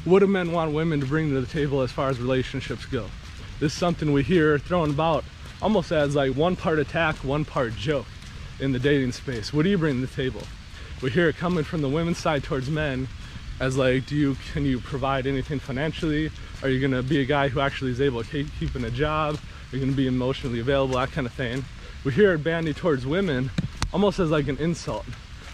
What do men want women to bring to the table as far as relationships go? This is something we hear thrown about almost as like one part attack, one part joke in the dating space. What do you bring to the table? We hear it coming from the women's side towards men as like, can you provide anything financially? Are you gonna be a guy who actually is able to keep in a job? Are you gonna be emotionally available? That kind of thing. We hear it bandied towards women almost as like an insult.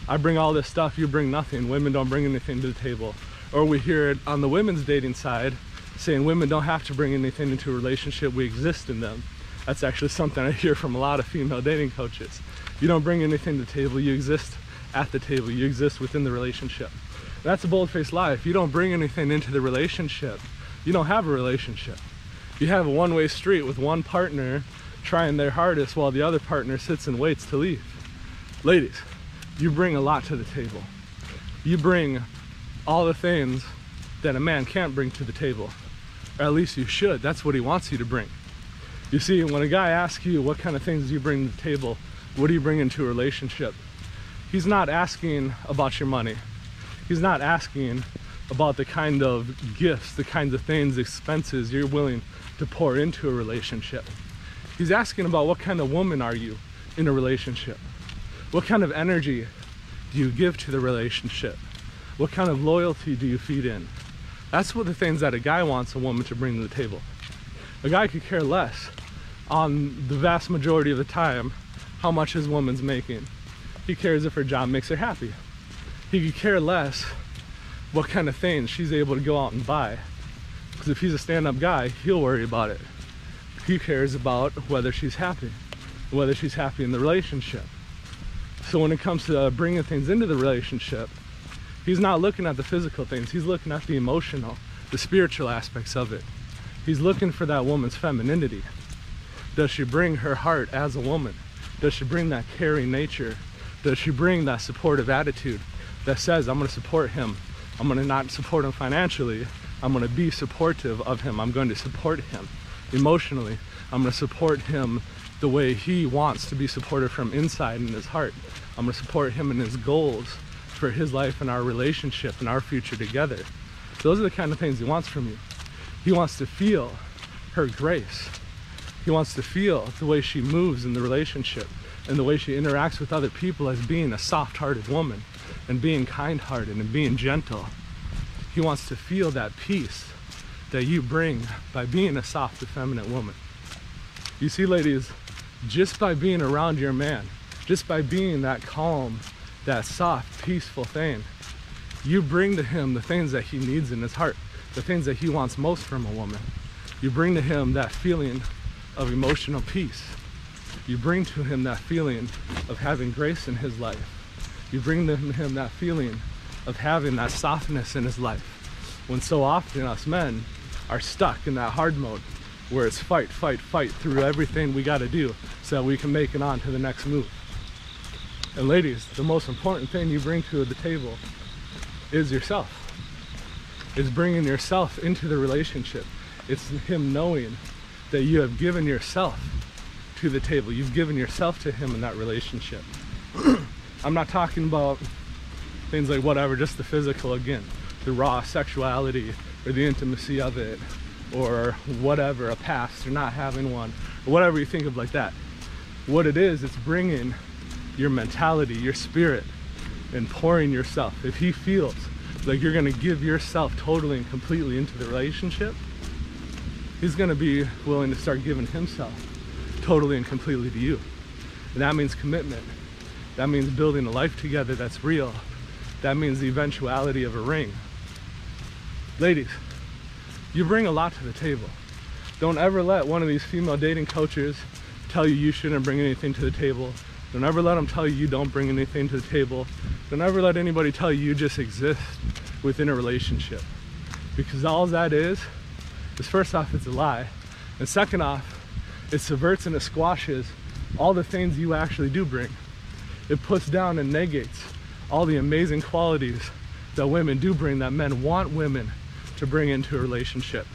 I bring all this stuff, you bring nothing. Women don't bring anything to the table. Or we hear it on the women's dating side saying women don't have to bring anything into a relationship, we exist in them. That's actually something I hear from a lot of female dating coaches. You don't bring anything to the table, you exist at the table, you exist within the relationship. That's a bold-faced lie. If you don't bring anything into the relationship, you don't have a relationship. You have a one-way street with one partner trying their hardest while the other partner sits and waits to leave. Ladies, you bring a lot to the table. You bring all the things that a man can't bring to the table, or at least you should. That's what he wants you to bring. You see, when a guy asks you what kind of things do you bring to the table, what do you bring into a relationship, he's not asking about your money. He's not asking about the kind of gifts, the kinds of things, expenses you're willing to pour into a relationship. He's asking about what kind of woman are you in a relationship? What kind of energy do you give to the relationship? What kind of loyalty do you feed in? That's what the things that a guy wants a woman to bring to the table. A guy could care less on the vast majority of the time how much his woman's making. He cares if her job makes her happy. He could care less what kind of things she's able to go out and buy. Because if he's a stand-up guy, he'll worry about it. He cares about whether she's happy in the relationship. So when it comes to bringing things into the relationship, he's not looking at the physical things, he's looking at the emotional, the spiritual aspects of it. He's looking for that woman's femininity. Does she bring her heart as a woman? Does she bring that caring nature? Does she bring that supportive attitude that says, I'm gonna support him. I'm gonna not support him financially. I'm gonna be supportive of him. I'm going to support him emotionally. I'm gonna support him the way he wants to be supported from inside in his heart. I'm gonna support him in his goals for his life and our relationship and our future together. Those are the kind of things he wants from you. He wants to feel her grace. He wants to feel the way she moves in the relationship and the way she interacts with other people as being a soft-hearted woman and being kind-hearted and being gentle. He wants to feel that peace that you bring by being a soft, effeminate woman. You see, ladies, just by being around your man, just by being that calm, that soft, peaceful thing, you bring to him the things that he needs in his heart, the things that he wants most from a woman. You bring to him that feeling of emotional peace. You bring to him that feeling of having grace in his life. You bring to him that feeling of having that softness in his life. When so often us men are stuck in that hard mode where it's fight, fight, fight through everything we gotta do so that we can make it on to the next move. And ladies, the most important thing you bring to the table is yourself. It's bringing yourself into the relationship. It's him knowing that you have given yourself to the table. You've given yourself to him in that relationship. I'm not talking about things like whatever, just the physical again, the raw sexuality or the intimacy of it or whatever, a past or not having one or whatever you think of like that. What it is, it's bringing your mentality, your spirit, and pouring yourself. If he feels like you're gonna give yourself totally and completely into the relationship, he's gonna be willing to start giving himself totally and completely to you. And that means commitment. That means building a life together that's real. That means the eventuality of a ring. Ladies, you bring a lot to the table. Don't ever let one of these female dating coaches tell you you shouldn't bring anything to the table. Don't ever let them tell you you don't bring anything to the table. Don't ever let anybody tell you you just exist within a relationship. Because all that is first off, it's a lie. And second off, it subverts and it squashes all the things you actually do bring. It puts down and negates all the amazing qualities that women do bring, that men want women to bring into a relationship.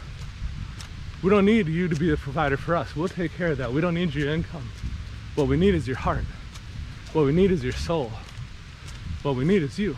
We don't need you to be the provider for us. We'll take care of that. We don't need your income. What we need is your heart. What we need is your soul. What we need is you.